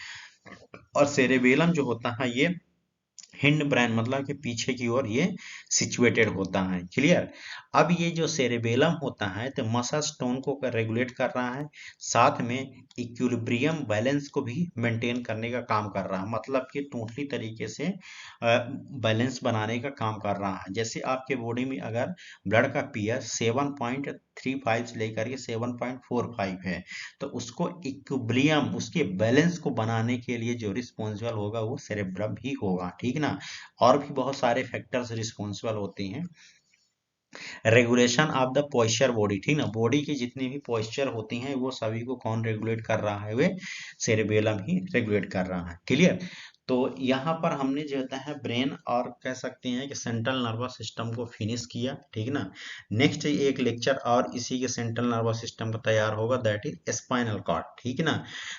A: और सेरेबेलम जो होता है ये हिंड ब्रेन मतलब कि पीछे की ओर ये सिचुएटेड होता है। क्लियर। अब ये जो सेरेबेलम होता है तो मसल टोन को रेगुलेट कर रहा है, साथ में इक्विलिब्रियम बैलेंस को भी मेंटेन करने का काम कर रहा है, मतलब कि टोटली तरीके से बैलेंस बनाने का काम कर रहा है। जैसे आपके बॉडी में अगर ब्लड का पीएच 7.35 से लेकर के 7.45 है, तो उसको इक्विलिब्रियम उसके बैलेंस को बनाने के लिए जो रिस्पॉन्सिबल होगा वो सेरेब्रम ही होगा, ठीक ना। और भी बहुत सारे फैक्टर्स रिस्पॉन्सिबल होते हैं। Regulation of the posture body, ठीक ना, बॉडी की जितनी भी पोस्चर होती हैं वो सभी को कौन रेगुलेट कर रहा है, वे सेरेबेलम ही रेगुलेट कर रहा है। क्लियर। तो यहाँ पर हमने जो होता है ब्रेन और कह सकते हैं कि सेंट्रल नर्वस सिस्टम को फिनिश किया, ठीक ना। नेक्स्ट एक लेक्चर और इसी के सेंट्रल नर्वस सिस्टम का तैयार होगा, दैट इज स्पाइनल कॉर्ड, ठीक ना।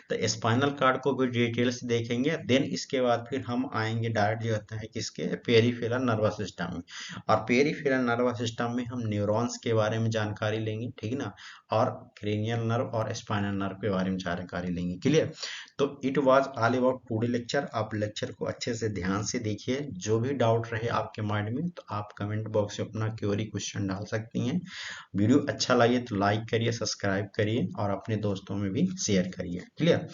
A: तो स्पाइनल कॉर्ड को भी डिटेल्स देखेंगे, देन इसके बाद फिर हम आएंगे डायरेक्ट जो होता है किसके, पेरिफेरल नर्वस सिस्टम में। और पेरिफेरल नर्वस सिस्टम में हम न्यूरॉन्स के बारे में जानकारी लेंगे, ठीक ना, और क्रेनियल नर्व और स्पाइनल नर्व के बारे में जानकारी लेंगे। क्लियर। तो it was all about today lecture. आप लेक्चर को अच्छे से ध्यान से देखिए, जो भी डाउट रहे आपके माइंड में तो आप कमेंट बॉक्स में अपना क्वेरी क्वेश्चन डाल सकती हैं। वीडियो अच्छा लगे तो लाइक करिए, सब्सक्राइब करिए और अपने दोस्तों में भी शेयर करिए। Clear.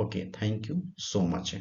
A: Okay, thank you so much.